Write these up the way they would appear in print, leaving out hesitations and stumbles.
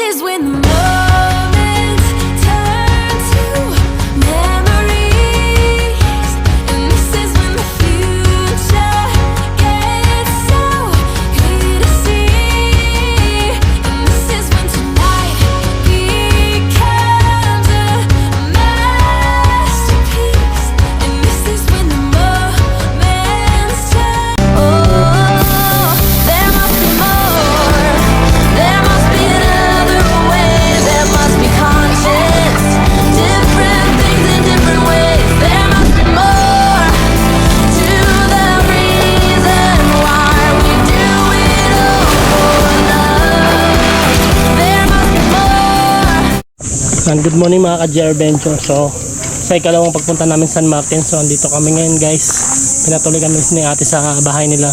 is when the moments turn to memories, and this is when the future gets so clear to see, and this is when tonight becomes a masterpiece, and this is when the moments turn. Oh, there must be more. There must be another way. There must be conscience. Different things in different ways. There must be more to the reason why we do it all for love. There must be more. And good morning mga ka-JR Venture. So sa ikalawang pagpunta namin San Martin, so andito kami ngayon guys. Pinatuloy kami ni ate sa bahay nila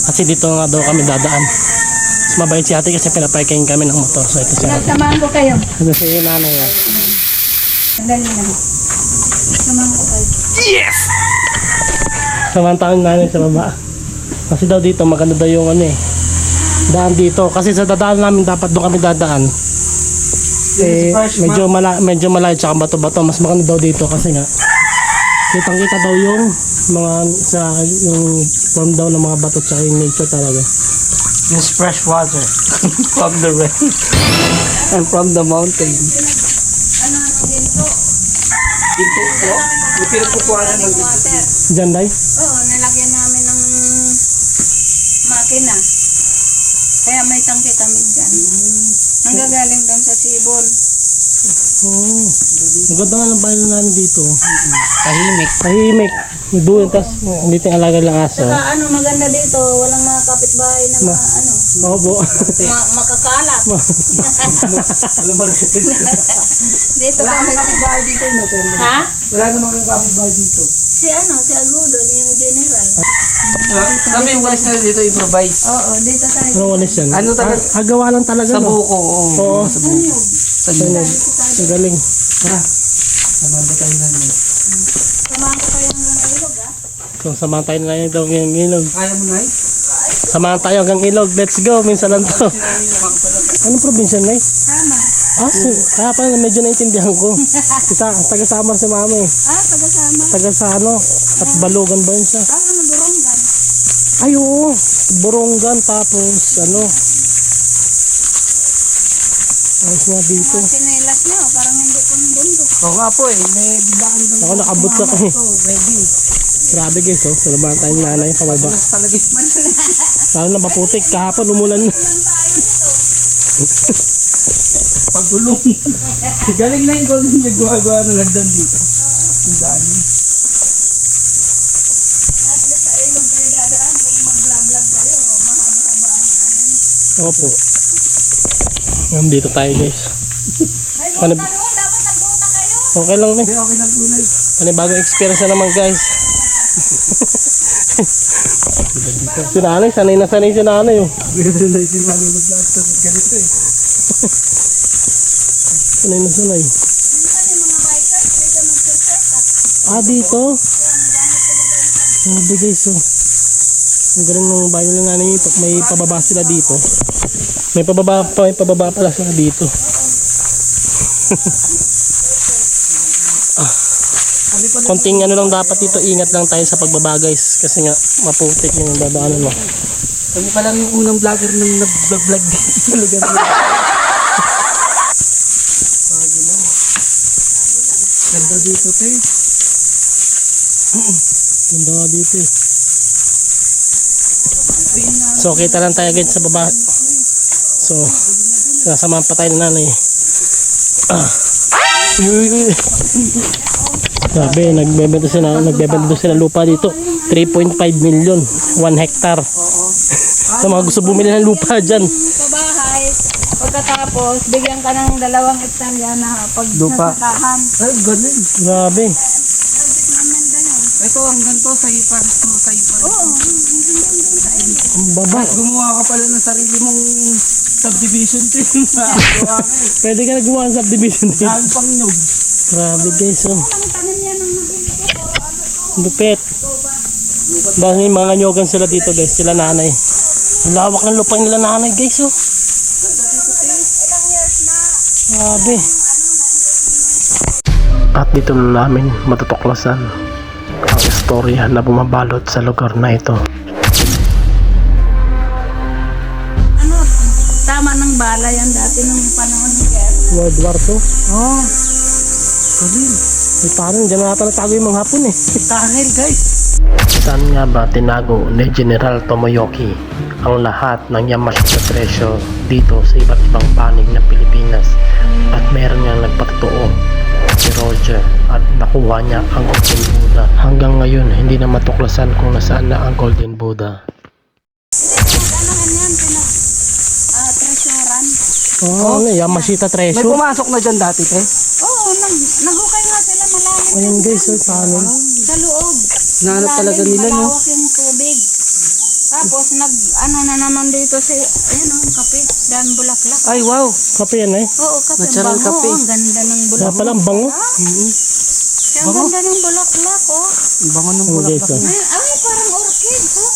kasi dito nga daw kami dadaan. Mas mabait si ate kasi pinaparking kami ng motor. So ito siya. Samahan ko kayo. Ito si nanay. Sandali lang. Samahan ko kayo. Samantahan nanay sa baba. Kasi daw dito maganda daw yung ano daan dito. Kasi sa dadaan namin dapat doon kami dadaan. Medyo malayo tsaka bato-bato. Mas maganda daw dito kasi nga kitang-kita daw yung mga yung form daw ng mga bato tsaka yung nature talaga. This fresh water from the rain and from the mountain. Dito po, may pinagkukuhanan ng Water. Diyan day? Oo, nilagyan namin ng makina. Kaya may tangke kami dyan. Nanggagaling doon sa Sibol. Oh, ang ganda nga ng bahay namin dito. tahimik. Tahimik. May buwan, tas dito yung alaga lang aso. Saka maganda dito, walang mga kapitbahay na Opo. makakalat. Alam mo rin. Dito kami. Kapitbahay dito no, Ha? wala namang kapitbahay dito. Si Agudo, yung general. Kami yung walis na dito improvise. Oo, dito tayo. Ano walis yan? Ano talaga? Agawa lang talaga Sa no? buko, oo. Oo. Sa buko. Sa buko. Ang galing. Tara. Samanda tayo na yun. Samahan ko kayo hanggang ilog, ha? So samahan tayo na daw yung ilog. Kaya mo na eh? Samahan tayo hanggang ilog. Let's go. Minsan lang to. Anong probinsya na Sama. Kaya pa medyo naintindihan ko. Taga-Samar si mama eh. Taga-sama. Taga sa ano? At Balugan ba yun siya? Duronggan. Ay oo. Borongan tapos ano? Ayos nga dito. Sinelas niyo, parang hindi pang bundok. Oo nga po eh. May biglaan doon. Ako nakabot ka eh. Ready. Grabe guys oh. Salamat tayong nanay pababa. Mas talaga. Lalo na maputik. Kahapon umulan na. Pagulong. Galing na yung golden may gawa na lagdan dito. Ang dami. Sa ilog kayo dadaan kung mag-vlog kayo. Mahaba-haba ang ano. Opo. Nandito tayo guys. Ay, Ano- buta doon. Dapat nagbuta kayo. Okay lang Hindi eh. okay na gulay. Panibagong experience na naman guys. Si nanay, sanay na sanay si nanay oh. Meron na yung sinabi mag-blaster. Ganito eh. Sanay na sanay. Minsan yung mga bikers, dito nagsiserkat. Dito? Sabi guys oh. Ang galing ng bahay nila nanay ito. May pababa sila dito. May pababa pala sila dito. Konting ano lang dapat dito, ingat lang tayo sa pagbaba guys. Kasi nga maputik yung dadaanan mo. Kami pa lang yung unang vlogger nang nag-vlog dito sa lugar nila. Bago lang. Ganda dito te. Ganda nga dito eh. So kita lang tayo guys sa baba. So sinasamahan pa tayo ng nanay. Sabi, nagbebenta sila lupa dito. 3.5 million, 1 hectare. Sa mga gusto bumili ng lupa dyan. Sa bahay, pagkatapos, bigyan ka ng 2 hektarya na pag Lupa. nasakahan. Ay, ganun. Grabe. Ito hanggang to sa hipar. Sa hipar. Oo. Ang baba. Gumawa ka pala ng sarili mong subdivision te. Pwede ka nagawa ng subdivision dito. Dahil pang nyog. Grabe guys oh. Ang tanim yan ng nabili. Lupit. Dahil may mga nyogan sila dito guys. Sila nanay. Ang lawak ng lupa nila nanay guys oh. Ilang years na? Grabe. At dito na namin matutuklasan ang istorya na bumabalot sa lugar na ito. Ano, tama ng bala yan dati nung panahon ni Gert. World War II. Oh. Galing. Ay, parang dyan na natago yung mga Hapon eh. Tunnel guys. Saan nga ba tinago ni General Tomoyoki ang lahat ng Yamashita treasure dito sa iba't ibang panig ng Pilipinas? At meron nga nagpatotoo si Roger at nakuha niya ang Golden Buddha. Hanggang ngayon hindi na matuklasan kung nasaan na ang Golden Buddha. Ano yan, treasurean. Oh, Yamashita May treasure. pumasok na dyan dati, te. Oo, naghukay nga sila malalim. Ayun guys, oh, paano? Sa loob. Nahanap talaga Malalim, nila, no? malawak yung tubig. Tapos ano na naman dito si, ayun o, kape, daan bulaklak. Ay, wow. Kape yan eh. Oo, kape, Natural bango. kape. Ang ganda ng Kaya bulaklak. palang bango. Ang ganda ng bulaklak, oh. Ang bango ng Oh, guys, bulaklak. oh. Ay, parang orchid, oh.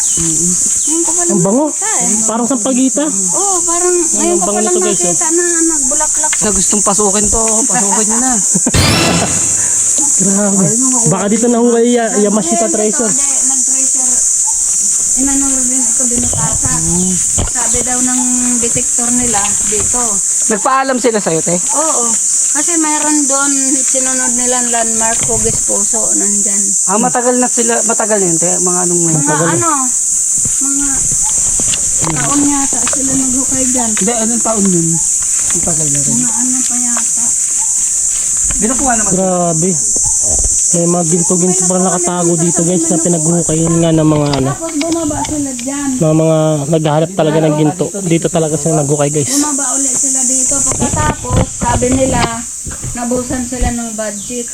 Ngayon ko palang Ang bango. nakita, eh. Parang sa pagita. Oo, parang ngayon ko bango palang nito, guys, oh. nakita na nagbulaklak. Sa gustong pasukin to, pasukin nyo na. Grabe. Baka dito nahukay Yamashita treasure. Nag-treasure. Inano rin ito binutasa. Sabi daw ng detector nila dito. Nagpaalam sila sa'yo, te. Oo. Kasi mayroon doon, sinunod nilang landmark, Hugis Puso, nandyan. Ah, matagal na yun, te. Mga anong may. Mga mga taon yata sila naghukay dyan. Hindi, anong taon yun? Matagal na rin. Mga ano pa yata. Binukuha naman. Grabe. May mga ginto-ginto pa nakatago dito guys na pinaghukayan nga ng mga ano. Tapos bumaba sila dyan. Mga naghahanap talaga ng ginto. Dito talaga sila naghukay guys. Bumaba ulit sila dito. Pagkatapos, sabi nila, nabusan sila ng budget.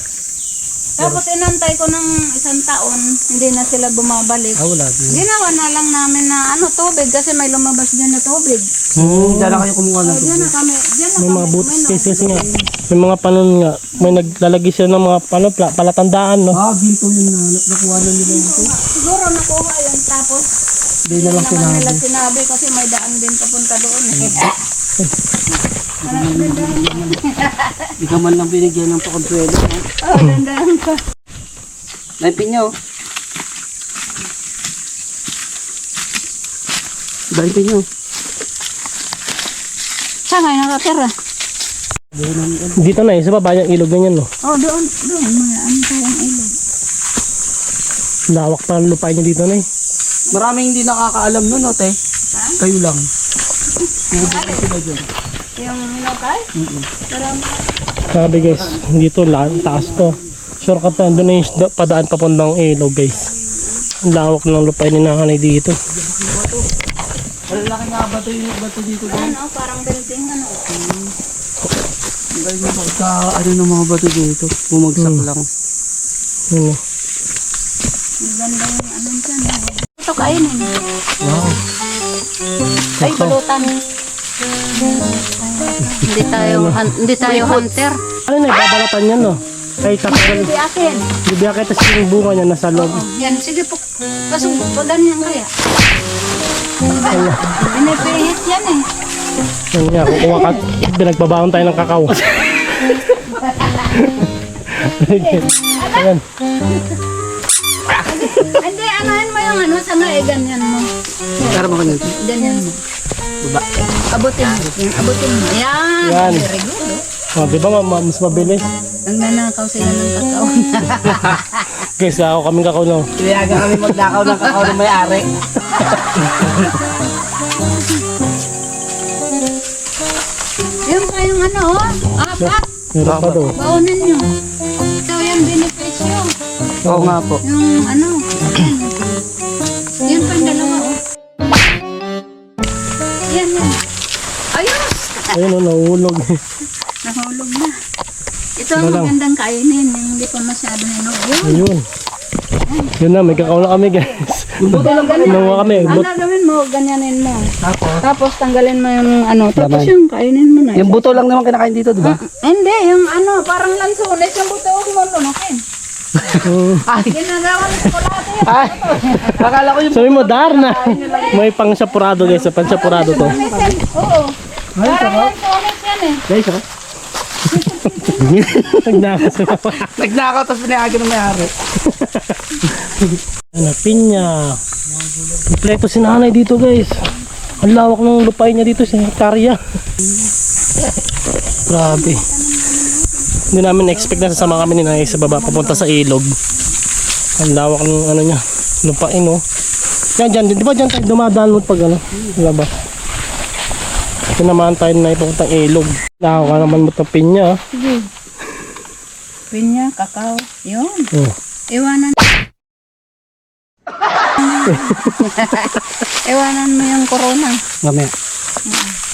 Tapos inantay ko ng isang taon, hindi na sila bumabalik. Ah, wala din. Ginawa na lang namin na tubig kasi may lumabas dyan na tubig. Diyan na kayo kumuha ng Diyan tubig. na kami, diyan na May kami. mga boots guys kasi nga. May mga panon nga. May naglalagay sila ng mga palatandaan no. Ah, ginto yun na. Nakuha na nila yun, te. Siguro nakuha yan tapos Hindi na lang naman sinabi. nila sinabi kasi may daan din papunta doon. Ano dandahan ka? Hindi ka man lang binigyan ng pakonsuelo. No? Oh, dandahan ka. Naipin nyo. Naipin nyo. Saan kayo nakatira? Dito na sa baba yung ilog ganyan no. Oh, doon. May ano tayong ilog. Lawak pa ang lupain niya dito na eh. Maraming hindi nakakaalam nun, no, te. Kayo lang. Yung lokal? Marami. Sabi guys, dito taas to. Shortcut na doon na yung padaan papuntang ilog guys. Ang lawak ng lupain ni nanay dito. Malalaki nga bato yung bato dito. Ano, parang building ano. Galing mo pagka ano ng mga bato dito. Bumagsak lang. Yun. Ang ganda yung ano dyan. Ito kainin. Wow. Ay, balutan. Hindi tayo hunter. Ano na, babalatan yan no? Ay, tatanggal. Hindi akin. Bibigyan kita sa yung bunga niya nasa loob. Yan, sige po. Kaso, pag ganyan kaya. Pinipihit yan eh. Yan nga, kukuha ka. Pinagbabaon tayo ng kakao. Ayan. Hindi, anuhin mo yung ano, sana eh, ganyan mo. Para mo kanyan. Ganyan mo. Baba. Abutin mo. Abutin mo. Ayan. Yan. Very good. Oh, di ba mas mabilis? Nagnanakaw sila ng kakao. Guys, ako kaming kakao no. Kailangan kami magnakaw ng kakao ng may-ari. Yung kayong ano, oh. Apat. Meron pa daw. Baunan nyo. Ito yung benepisyo. Oo nga po. Yung ano. Yun pa yung dalawa, oh. Yan, yan. Ayos! Ayun o, nahulog. Nahulog na. Ito ang Ano lang? magandang kainin. Yung hindi pa masyado hinog. Yun. Ayun. Yun na, may kakao na kami guys. Nawa kami. Ang gagawin mo, ganyanin mo. Tapos? Tapos tanggalin mo yung ano. Tapos yung kainin mo na. Yung buto lang naman kinakain dito, di ba? Hindi, yung ano, parang lansones. Yung buto mo lunukin. Ginagawa ng chocolate yun. Ay, akala ko yung... Sabi mo, Darna. May pang sapurado guys. Pang sapurado to. Oo. Parang lansones yan eh. Guys, ha? Nagnakaw sa mga. Nagnakaw tapos pinayagan ng may-ari. Ano, pinya. Kompleto si nanay dito guys. Ang lawak ng lupain niya dito sa hektarya. Grabe. Hindi namin expect na sasama kami ni nanay sa baba papunta sa ilog. Ang lawak ng ano niya, lupain oh. Yan dyan, di ba dyan tayo dumadaan mo pag ano? Di ba? Tinamaan tayo na ipapuntang ilog. Lawak ka naman mo itong pinya. Sige. Pinya, kakao. Yun. Oh. Iwanan. Iwanan mo yung corona. Mamaya.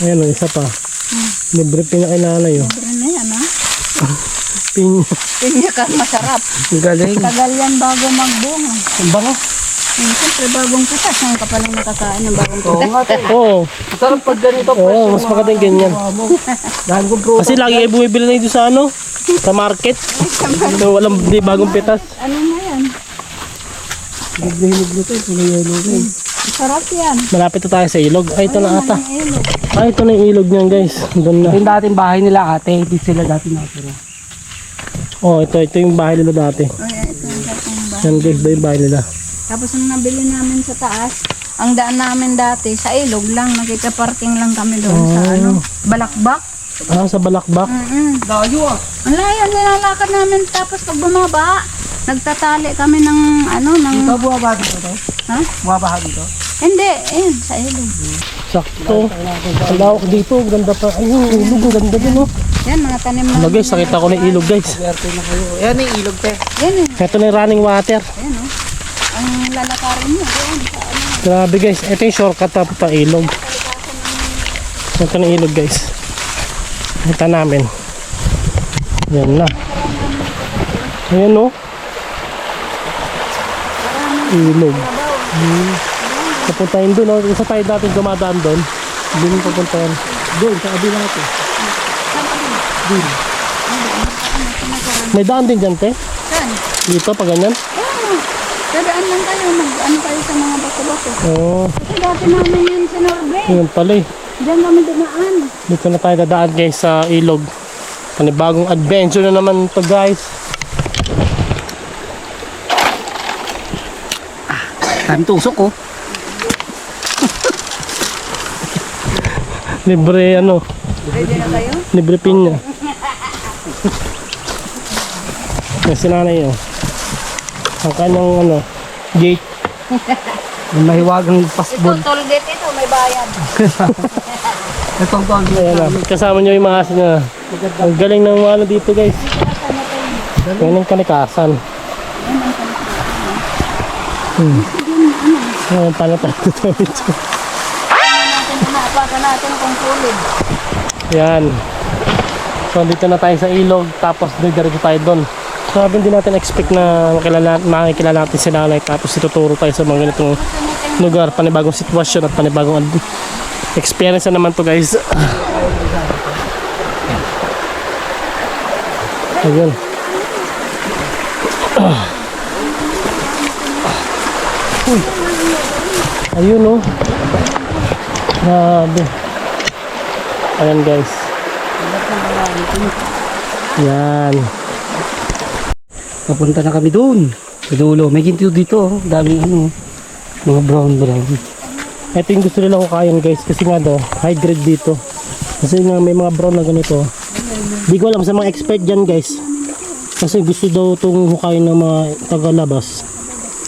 Ayan o, isa pa. Libre pinya kay nanay oh. Libre na yan, ha? Pinya. Pinya ka masarap. Ang galing. Tagal yan bago magbunga. Ang bango. Siyempre bagong pitas. Ngayon ka palang nakakain ng bagong Oo pitas. nga te. Oo. Sarap pag ganito. Oo, mas magandang ganyan. Dahil kong prutas. Kasi lagi kayo bumibili na dito sa ano? Sa market. So, walang di bagong pitas. Ano na yan? Hinog na ito. Pinayelo ko. Sarap yan. Malapit na tayo sa ilog. Ay, ito na ata. Ang ilog. Ay, ito na yung ilog niyan guys. Doon na. Yung dating bahay nila ate. Hindi sila dati nakatira. Oh, ito yung bahay nila dati. Ay, ito yung dating ba? Yan guys, yung bahay nila. Tapos nung nabili namin sa taas, ang daan namin dati sa ilog lang, nakika-parking lang kami doon sa ano, Balakbak. Ah, sa Balakbak. Layo ah. Ang layo, nilalakad namin. Tapos pag bumaba, nagtatali kami ng ano, ng... Ito buwabaha dito te? Ha? Buwabaha dito? Hindi, ayun, sa ilog. Sakto. Ang lawak dito. Ang ganda pa. Ayun, yung ilog. Ang ganda din oh. Yan, mga tanim na. Ano guys, nakita ko na yung ilog guys. Swerte na kayo. Ayan yung ilog te. Yan eh, Ito na yung running water. ayan oh. Ang lalakarin mo, yan, sa ano. Grabe guys. Ito yung shortcut pa ilog. Ito na yung ilog guys. Kita namin. Yan na. Ayan oh. Ilog. Papuntahin doon oh. Isa tayo dati dumadaan doon. Doon yung papuntahin. Doon, sa kabila natin. Doon. May daan din dyan, te? Saan? Dito, pa ganyan? Oo, dadaan lang kayo, mag-ano kayo sa mga bato-bato. Oo. Kasi dati namin yun sa Norway. Yun pala eh. Diyan kami dumaan. Dito na tayo dadaan guys sa ilog. Panibagong adventure na naman to guys. Dami tusok oh. Libre ano, Ready na kayo? libre pinya. Yung sinanay yun. Ang kanyang ano, gate. Yung mahiwagang Ito, pasbon. toll gate ito, may bayad. Itong to ang Ayan na, kasama nyo yung mga asin na. Ang galing ng mga ano dito guys. Yan ang kalikasan. Ngayon paano tayo tutawid dito? Napakan natin kung kulid. Yan. So dito na tayo sa ilog tapos diretso tayo doon. Sabi hindi natin expect na makikilala natin si nanay tapos ituturo tayo sa mga ganitong lugar, panibagong sitwasyon at panibagong experience na naman to guys. Ayun. Uy. Ayun oh. Grabe. Ayan guys. Yan. Papunta na kami doon. Sa dulo. May ginto dito oh. Daming ano. Mga brown. Ito yung gusto nila hukayan guys kasi nga daw high grade dito. Kasi nga may mga brown na ganito. Di ko alam sa mga expert dyan guys. Kasi gusto daw itong hukayan ng mga tagalabas.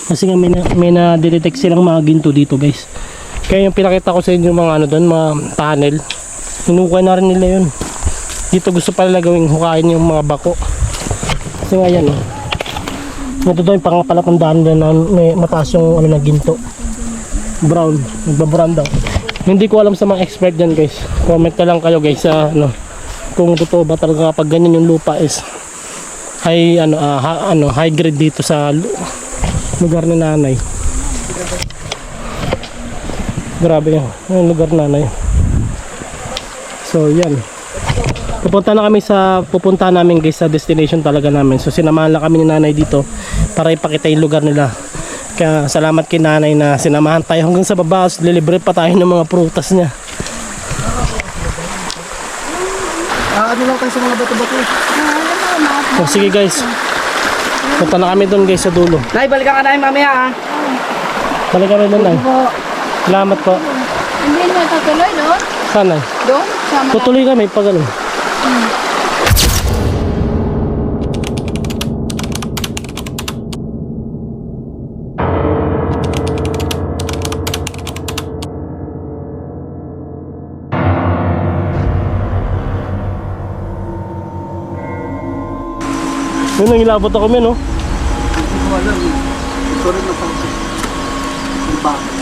Kasi nga may na-detect silang mga ginto dito guys. Kaya yung pinakita ko sa inyo mga ano doon, mga tunnel. Hinukay na rin nila yun. Dito gusto pala gawing hukayan yung mga bako. Kasi nga yan oh. Ito daw yung pangapalapang daan na may mataas yung ano na ginto. Brown, nagbabrown daw. Hindi ko alam sa mga expert dyan guys. Comment na lang kayo guys sa ano, kung totoo ba talaga kapag ganyan yung lupa is high high grade dito sa lugar ni nanay. Grabe yung lugar nanay. So yan. Pupunta na kami pupunta namin guys sa destination talaga namin. So sinamahan lang kami ni nanay dito para ipakita yung lugar nila. Kaya salamat kay nanay na sinamahan tayo hanggang sa baba. Lilibre pa tayo ng mga prutas niya. Ano lang tayo sa mga bato-bato. So, sige guys. Punta na kami doon guys sa dulo. Nay, balikan ka namin mamaya, ha? Balik kami doon ay. Salamat po. Hindi nyo tatuloy doon? Sana. Doon? Sa Malay. Tutuloy kami pag ano. Yun ang ilabot ako men, no? Hindi ko alam. Ito rin na pang... Iba.